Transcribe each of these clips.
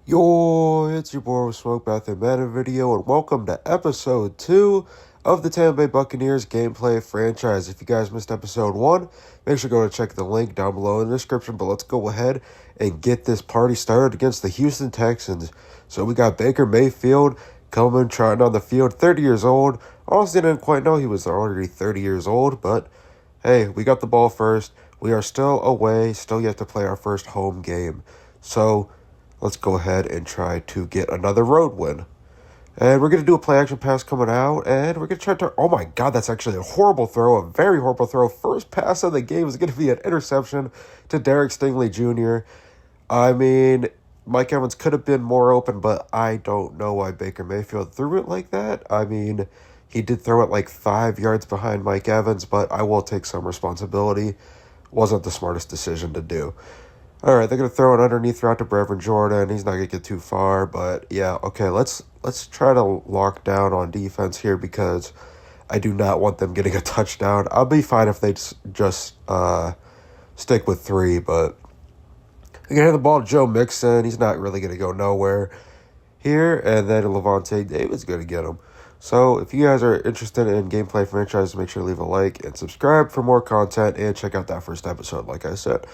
Yo, it's your boy with Smoke Bath and Madden video, and welcome to episode 2 of the Tampa Bay Buccaneers gameplay franchise. If you guys missed episode 1, make sure to go to check the link down below in the description, but let's go ahead and get this party started against the Houston Texans. So we got Baker Mayfield coming, trotting on the field, 30 years old. Honestly, didn't quite know he was already 30 years old, but hey, we got the ball first. We are still away, still yet to play our first home game. So let's go ahead and try to get another road win. And we're going to do a play action pass coming out. And we're going to try to... Oh my god, that's actually a horrible throw. A very horrible throw. First pass of the game is going to be an interception to Derek Stingley Jr. I mean, Mike Evans could have been more open, but I don't know why Baker Mayfield threw it like that. I mean, he did throw it like 5 yards behind Mike Evans, but I will take some responsibility. Wasn't the smartest decision to do. All right, they're going to throw it underneath route to Brevin Jordan. He's not going to get too far, but yeah, okay, let's try to lock down on defense here because I do not want them getting a touchdown. I'll be fine if they just stick with 3, but they're going to hand the ball to Joe Mixon. He's not really going to go nowhere here, and then Levante David's going to get him. So if you guys are interested in gameplay franchise, make sure to leave a like and subscribe for more content and check out that first episode, like I said.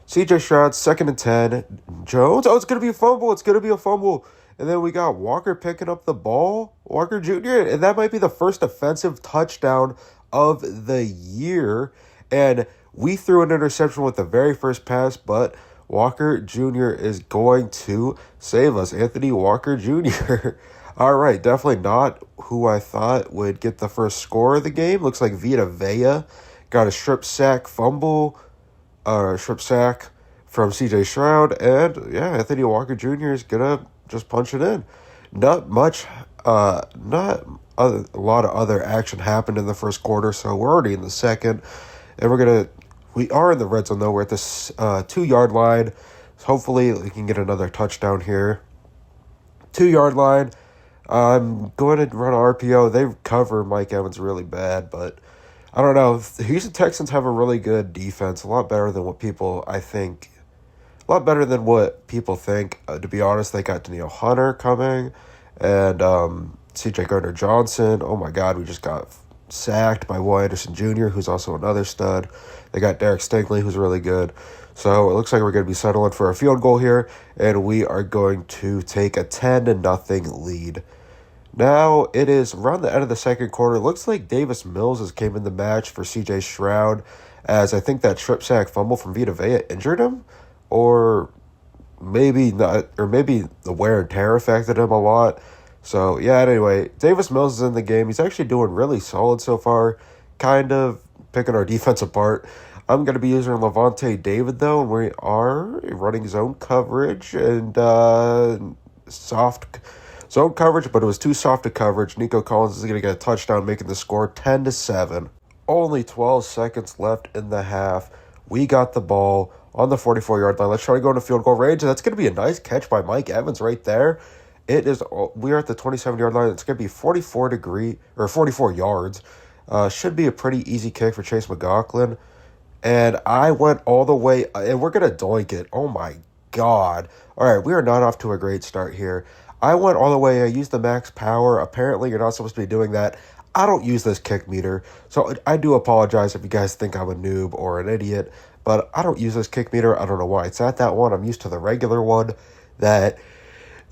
CJ Stroud, 2nd and 10. Jones, it's going to be a fumble. And then we got Walker picking up the ball, Walker Jr., and that might be the first offensive touchdown of the year. And we threw an interception with the very first pass, but Walker Jr. is going to save us. Anthony Walker Jr. All right, definitely not who I thought would get the first score of the game. Looks like Vita Vea got a strip sack from CJ Stroud, and yeah, Anthony Walker Jr. is gonna just punch it in. Not a lot of other action happened in the first quarter, so we're already in the second, and we are in the red zone though. We're at this 2-yard line. So hopefully we can get another touchdown here. 2-yard line. I'm going to run an RPO. They cover Mike Evans really bad, but I don't know. The Houston Texans have a really good defense, a lot better than what people think. To be honest, they got Danielle Hunter coming and C.J. Gardner-Johnson. Oh my God, we just got sacked by Will Anderson Jr., who's also another stud. They got Derek Stingley, who's really good. So it looks like we're going to be settling for a field goal here, and we are going to take a 10-0 lead. Now, it is around the end of the second quarter. It looks like Davis Mills has came in the match for C.J. Stroud, as I think that strip sack fumble from Vita Vea injured him, or maybe not, or maybe the wear and tear affected him a lot. So, yeah, anyway, Davis Mills is in the game. He's actually doing really solid so far, kind of picking our defense apart. I'm going to be using Levante David, though, and we are running zone coverage and soft zone coverage, but it was too soft a coverage. Nico Collins is going to get a touchdown, making the score 10-7. Only 12 seconds left in the half. We got the ball on the 44-yard line. Let's try to go into field goal range. And that's going to be a nice catch by Mike Evans right there. We are at the 27-yard line. It's going to be 44 yards. Should be a pretty easy kick for Chase McLaughlin. And I went all the way, and we're going to doink it. Oh my God. All right, we are not off to a great start here. I went all the way. I used the max power. Apparently, you're not supposed to be doing that. I don't use this kick meter, so I do apologize if you guys think I'm a noob or an idiot, but I don't use this kick meter. I don't know why it's at that one. I'm used to the regular one that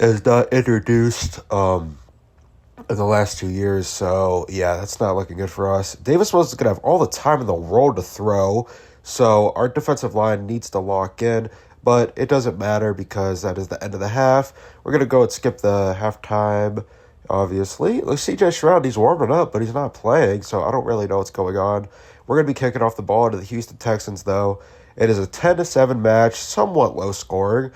is not introduced in the last 2 years, so yeah, that's not looking good for us. Davis Mills is going to have all the time in the world to throw, so our defensive line needs to lock in. But it doesn't matter because that is the end of the half. We're going to go and skip the halftime, obviously. Like C.J. Stroud, he's warming up, but he's not playing, so I don't really know what's going on. We're going to be kicking off the ball to the Houston Texans, though. It is a 10-7 match, somewhat low scoring.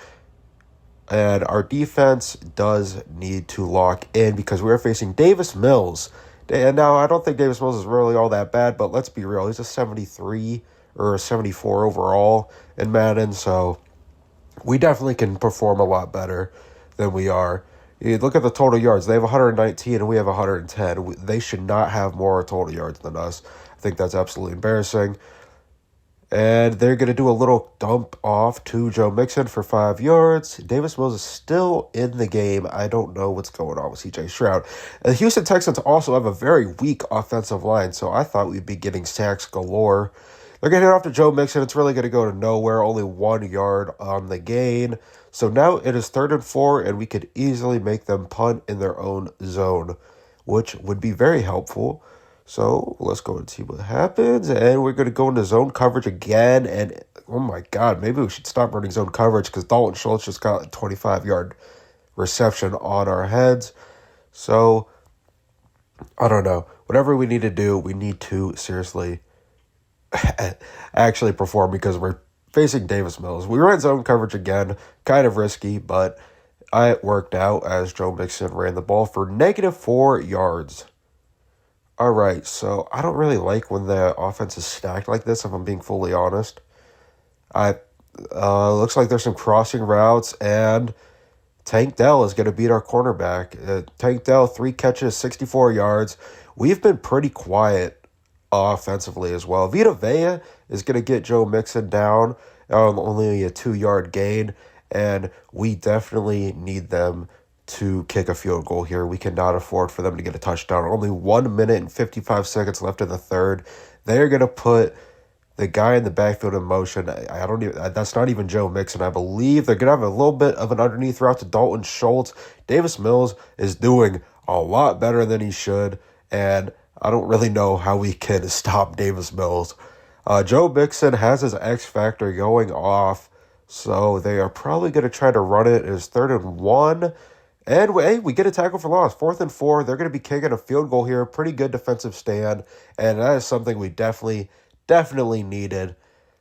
And our defense does need to lock in because we're facing Davis Mills. And now, I don't think Davis Mills is really all that bad, but let's be real. He's a 73 or a 74 overall in Madden, so we definitely can perform a lot better than we are. You look at the total yards. They have 119 and we have 110. They should not have more total yards than us. I think that's absolutely embarrassing. And they're going to do a little dump off to Joe Mixon for 5 yards. Davis Mills is still in the game. I don't know what's going on with CJ Stroud. The Houston Texans also have a very weak offensive line, so I thought we'd be getting sacks galore. They're going to hit off to Joe Mixon. It's really going to go to nowhere, only 1 yard on the gain. So now it is 3rd and 4, and we could easily make them punt in their own zone, which would be very helpful. So let's go and see what happens. And we're going to go into zone coverage again. And oh my God, maybe we should stop running zone coverage because Dalton Schultz just got a 25-yard reception on our heads. So I don't know. Whatever we need to do, we need to seriously actually perform because we're facing Davis Mills. We ran zone coverage again, kind of risky, but it worked out as Joe Mixon ran the ball for -4 yards. All right, so I don't really like when the offense is stacked like this, if I'm being fully honest. Looks like there's some crossing routes, and Tank Dell is going to beat our cornerback. Tank Dell, 3 catches, 64 yards. We've been pretty quiet offensively as well. Vita Vea is going to get Joe Mixon down, only a 2-yard gain, and we definitely need them to kick a field goal here. We cannot afford for them to get a touchdown. Only 1 minute and 55 seconds left in the third. They're going to put the guy in the backfield in motion. That's not even Joe Mixon. I believe they're going to have a little bit of an underneath route to Dalton Schultz. Davis Mills is doing a lot better than he should, and I don't really know how we can stop Davis Mills. Joe Mixon has his X factor going off, so they are probably going to try to run it. It is 3rd and 1. And we get a tackle for loss. 4th and 4. They're going to be kicking a field goal here. Pretty good defensive stand. And that is something we definitely needed.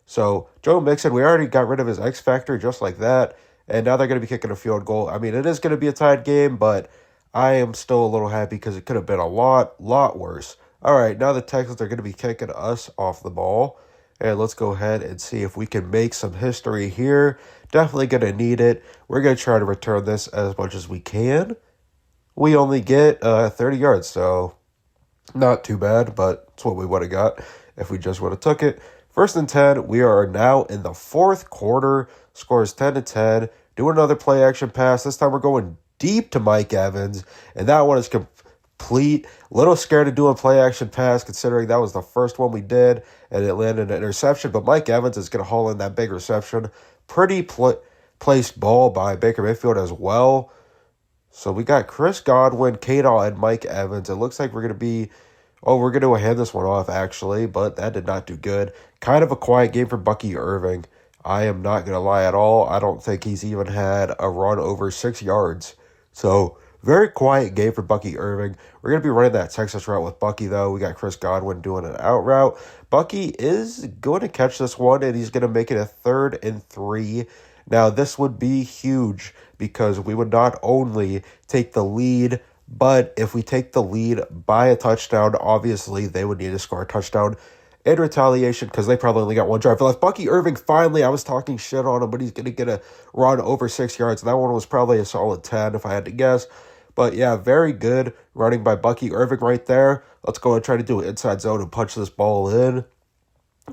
So Joe Mixon, we already got rid of his X factor just like that. And now they're going to be kicking a field goal. I mean, it is going to be a tied game, but I am still a little happy because it could have been a lot worse. All right, now the Texans are going to be kicking us off the ball. And let's go ahead and see if we can make some history here. Definitely going to need it. We're going to try to return this as much as we can. We only get 30 yards, so not too bad, but it's what we would have got if we just would have took it. 1st and 10, we are now in the 4th quarter. Score is 10-10. Do another play action pass. This time we're going deep to Mike Evans, and that one is complete. Little scared of doing play action pass considering that was the first one we did, and it landed an interception, but Mike Evans is going to haul in that big reception. Pretty placed ball by Baker Mayfield as well. So we got Chris Godwin, K-Daw, and Mike Evans. It looks like we're going to hand this one off, actually, but that did not do good. Kind of a quiet game for Bucky Irving. I am not going to lie at all. I don't think he's even had a run over 6 yards. So very quiet game for Bucky Irving. We're going to be running that Texas route with Bucky, though. We got Chris Godwin doing an out route. Bucky is going to catch this one, and he's going to make it a 3rd and 3. Now, this would be huge because we would not only take the lead, but if we take the lead by a touchdown, obviously they would need to score a touchdown in retaliation because they probably only got 1 drive left. Bucky Irving, finally, I was talking shit on him, but he's going to get a run over 6 yards. That one was probably a solid 10 if I had to guess. But yeah, very good running by Bucky Irving right there. Let's go and try to do an inside zone and punch this ball in.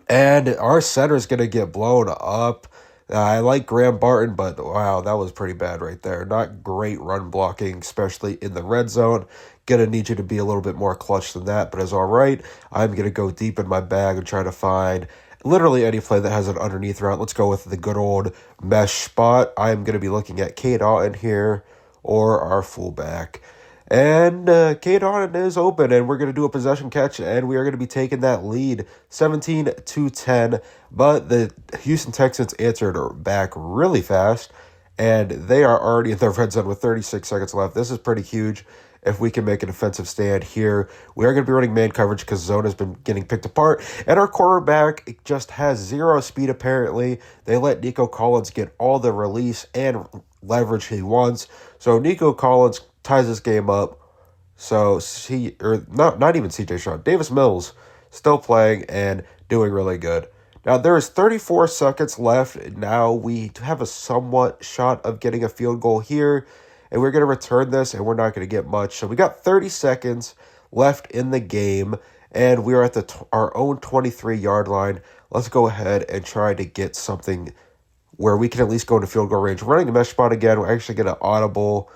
And our center is going to get blown up. I like Graham Barton, but wow, that was pretty bad right there. Not great run blocking, especially in the red zone. Going to need you to be a little bit more clutch than that, but it's all right. I'm going to go deep in my bag and try to find literally any play that has an underneath route. Let's go with the good old mesh spot. I'm going to be looking at K-Daw in here, or our fullback. And K-Daw is open, and we're going to do a possession catch, and we are going to be taking that lead 17-10. But the Houston Texans answered back really fast, and they are already in the red zone with 36 seconds left. This is pretty huge if we can make an offensive stand here. We are going to be running man coverage because zone has been getting picked apart, and our quarterback just has 0 speed apparently. They let Nico Collins get all the release and leverage he wants. So Nico Collins ties this game up. So not even CJ Stroud, Davis Mills still playing and doing really good. Now there is 34 seconds left. Now we have a somewhat shot of getting a field goal here, and we're going to return this, and we're not going to get much. So we got 30 seconds left in the game, and we are at our own 23-yard line. let's go ahead and try to get something where we can at least go into field goal range. Running the mesh spot again, we're actually get an audible.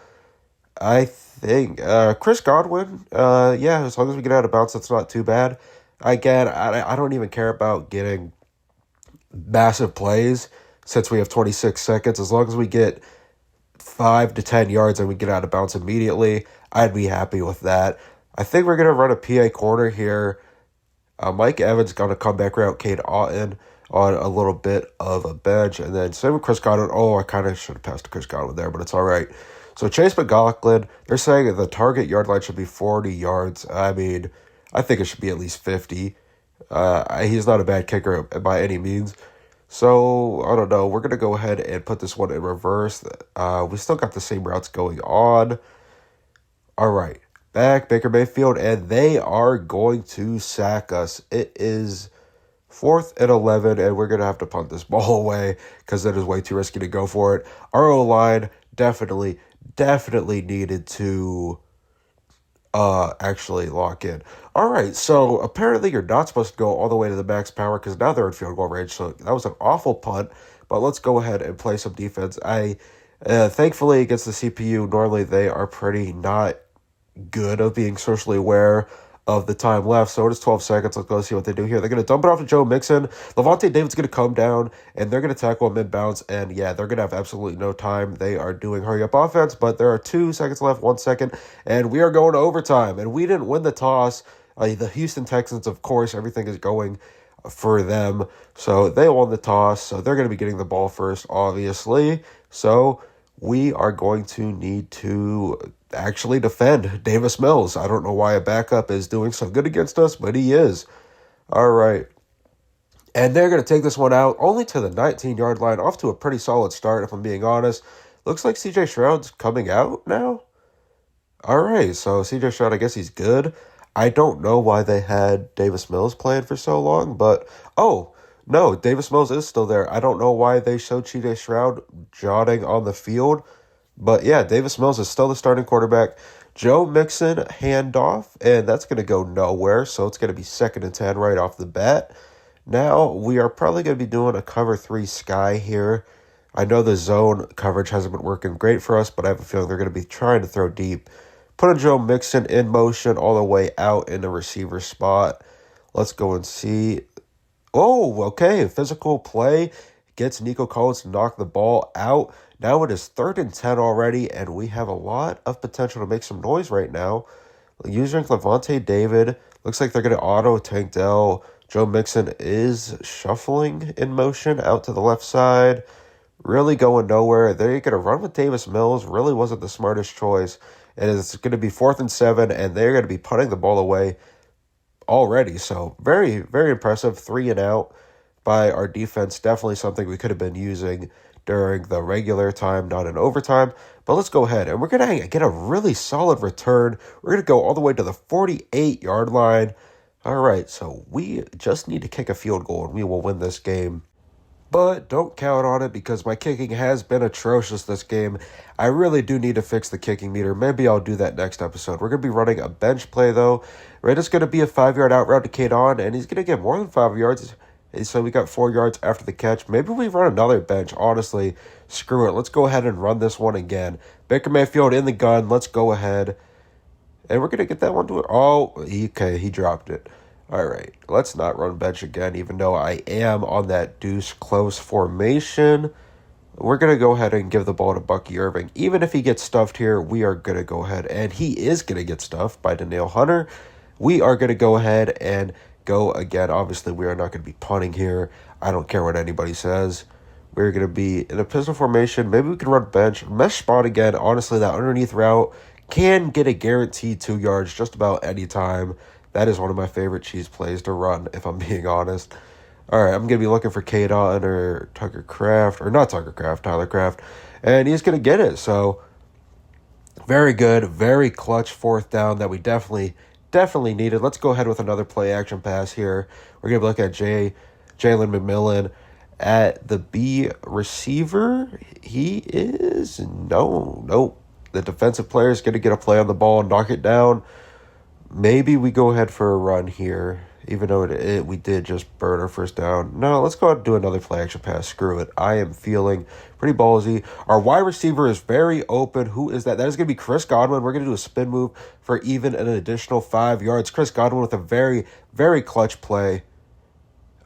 I think Chris Godwin, yeah, as long as we get out of bounds, that's not too bad. Again, I don't even care about getting massive plays since we have 26 seconds. As long as we get 5 to 10 yards and we get out of bounds immediately, I'd be happy with that. I think we're going to run a PA corner here. Mike Evans going to come back route Cade Otton on a little bit of a bench. And then same with Chris Godwin. Oh, I kind of should have passed to Chris Godwin there, but it's all right. So Chase McLaughlin, they're saying that the target yard line should be 40 yards. I mean, I think it should be at least 50. He's not a bad kicker by any means. So, I don't know. We're going to go ahead and put this one in reverse. We still got the same routes going on. All right. Back, Baker Mayfield, and they are going to sack us. It is 4th and 11, and we're going to have to punt this ball away because it is way too risky to go for it. Our O-line definitely needed to actually lock in. All right, so apparently you're not supposed to go all the way to the max power because now they're in field goal range, so that was an awful punt, but let's go ahead and play some defense. Thankfully, against the CPU, normally they are pretty not good of being socially aware of the time left. So it is 12 seconds. Let's go see what they do here. They're going to dump it off to Joe Mixon. Levante David's going to come down, and they're going to tackle him mid-bounce. And, yeah, they're going to have absolutely no time. They are doing hurry-up offense, but there are 2 seconds left, 1 second, and we are going to overtime. And we didn't win the toss. The Houston Texans, of course, everything is going for them. So they won the toss, so they're going to be getting the ball first, obviously. So we are going to need to actually defend Davis Mills. I don't know why a backup is doing so good against us, but he is. All right. And they're going to take this one out only to the 19-yard line, off to a pretty solid start, if I'm being honest. Looks like C.J. Stroud's coming out now. All right, so C.J. Stroud, I guess he's good. I don't know why they had Davis Mills playing for so long, but, oh, no, Davis Mills is still there. I don't know why they showed C.J. Stroud jotting on the field. But, yeah, Davis Mills is still the starting quarterback. Joe Mixon handoff, and that's going to go nowhere. So it's going to be 2nd and 10 right off the bat. Now, we are probably going to be doing a cover 3 sky here. I know the zone coverage hasn't been working great for us, but I have a feeling they're going to be trying to throw deep. Putting Joe Mixon in motion all the way out in the receiver spot. Let's go and see. Oh, okay, physical play gets Nico Collins to knock the ball out. Now it is 3rd and 10 already, and we have a lot of potential to make some noise right now. Using Levante David, looks like they're going to auto Tank Dell. Joe Mixon is shuffling in motion out to the left side. Really going nowhere. They're going to run with Davis Mills. Really wasn't the smartest choice. And it's going to be 4th and 7, and they're going to be putting the ball away already. So very, very impressive. 3 and out by our defense. Definitely something we could have been using during the regular time, not in overtime. But let's go ahead, and we're going to get a really solid return. We're going to go all the way to the 48-yard line. All right, so we just need to kick a field goal, and we will win this game. But don't count on it because my kicking has been atrocious this game. I really do need to fix the kicking meter. Maybe I'll do that next episode. We're going to be running a bench play, though. Right, it's going to be a 5-yard out route to Cade Otton, and he's going to get more than 5 yards. So we got 4 yards after the catch. Maybe we run another bench. Honestly, screw it. Let's go ahead and run this one again. Baker Mayfield in the gun. Let's go ahead. And we're going to get that one to it. Oh, okay, he dropped it. All right, let's not run bench again, even though I am on that deuce close formation. We're going to go ahead and give the ball to Bucky Irving. Even if he gets stuffed here, we are going to go ahead, and he is going to get stuffed by Danielle Hunter. We are going to go ahead and go again. Obviously, we are not going to be punting here. I don't care what anybody says. We're going to be in a pistol formation. Maybe we can run bench. Mesh spot again. Honestly, that underneath route can get a guaranteed 2 yards just about any time. That is one of my favorite cheese plays to run, if I'm being honest. All right, I'm going to be looking for Cade Otton or Tucker Kraft, or not Tucker Kraft, Tyler Kraft, and he's going to get it. So, very good, very clutch 4th down that we definitely needed. Let's go ahead with another play action pass here. We're going to look at Jalen McMillan at the B receiver. He is, nope. The defensive player is going to get a play on the ball and knock it down. Maybe we go ahead for a run here. even though we did just burn our first down. No, let's go ahead and do another play action pass. Screw it. I am feeling pretty ballsy. Our wide receiver is very open. Who is that? That is going to be Chris Godwin. We're going to do a spin move for even an additional 5 yards. Chris Godwin with a very, very clutch play.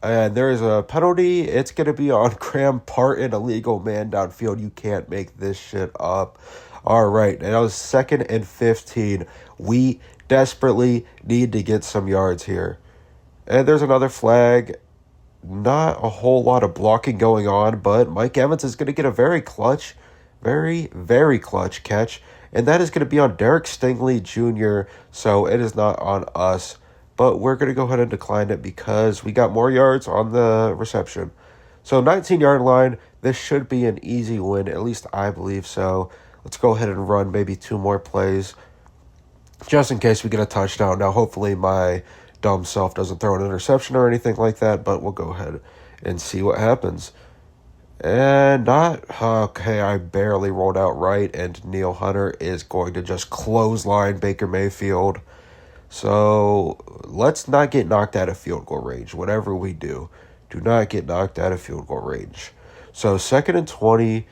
And there is a penalty. It's going to be on Graham Parton, illegal man downfield. You can't make this shit up. All right, and that was 2nd and 15. We desperately need to get some yards here. And there's another flag. Not a whole lot of blocking going on, but Mike Evans is going to get a very clutch, very, very clutch catch. And that is going to be on Derek Stingley Jr., so it is not on us. But we're going to go ahead and decline it because we got more yards on the reception. So 19-yard line, this should be an easy win. At least I believe so. Let's go ahead and run maybe 2 more plays just in case we get a touchdown. Now, hopefully my dumb self doesn't throw an interception or anything like that, but we'll go ahead and see what happens. And okay, I barely rolled out right, and Neil Hunter is going to just clothesline Baker Mayfield. So let's not get knocked out of field goal range. Whatever we do not get knocked out of field goal range. So 2nd and 20,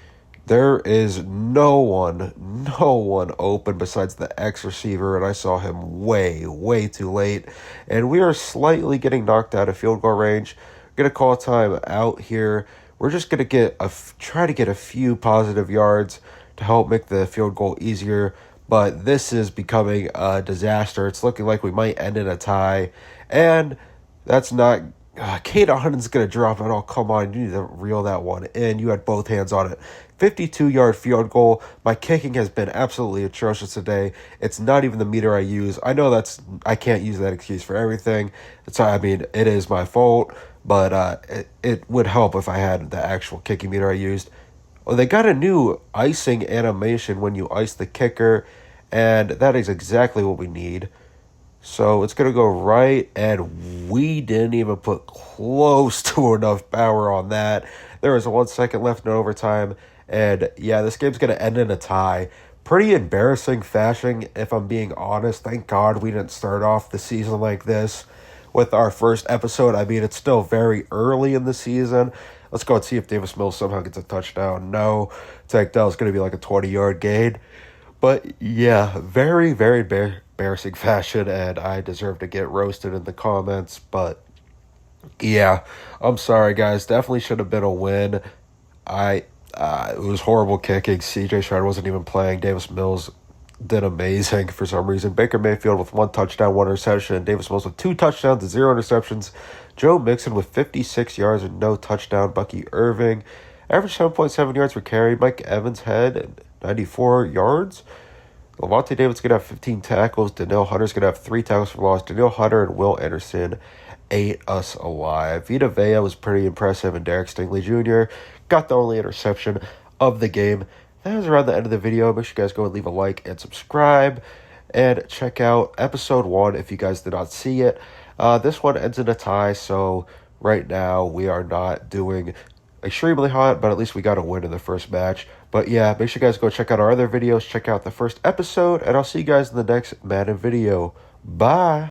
there is no one open besides the X receiver, and I saw him way too late. And we are slightly getting knocked out of field goal range. We're going to call time out here. We're just going to try to get a few positive yards to help make the field goal easier. But this is becoming a disaster. It's looking like we might end in a tie. And that's not... Kate Otton's going to drop it. Oh, come on. You need to reel that one in. You had both hands on it. 52-yard field goal. My kicking has been absolutely atrocious today. It's not even the meter I use. I know I can't use that excuse for everything. It is my fault. But it would help if I had the actual kicking meter I used. Well, they got a new icing animation when you ice the kicker, and that is exactly what we need. So it's going to go right, and we didn't even put close to enough power on that. There is 1 second left in overtime, and yeah, this game's going to end in a tie. Pretty embarrassing fashion, if I'm being honest. Thank God we didn't start off the season like this with our first episode. I mean, it's still very early in the season. Let's go and see if Davis Mills somehow gets a touchdown. No, Tank Dell's going to be like a 20-yard gain. But yeah, very, very embarrassing fashion, and I deserve to get roasted in the comments. But yeah, I'm sorry, guys. Definitely should have been a win. It was horrible kicking. CJ Stroud wasn't even playing. Davis Mills did amazing for some reason. Baker Mayfield with 1 touchdown, 1 interception. Davis Mills with 2 touchdowns and 0 interceptions. Joe Mixon with 56 yards and no touchdown. Bucky Irving, average 7.7 yards per carry. Mike Evans had 94 yards. Lavonte David's going to have 15 tackles. Danielle Hunter's going to have 3 tackles for loss. Danielle Hunter and Will Anderson ate us alive. Vita Vea was pretty impressive, and Derek Stingley Jr. got the only interception of the game. That is around the end of the video. Make sure you guys go and leave a like and subscribe. And check out episode 1 if you guys did not see it. This one ends in a tie, so right now we are not doing extremely hot, but at least we got a win in the first match. But yeah, make sure you guys go check out our other videos, check out the first episode, and I'll see you guys in the next Madden video. Bye!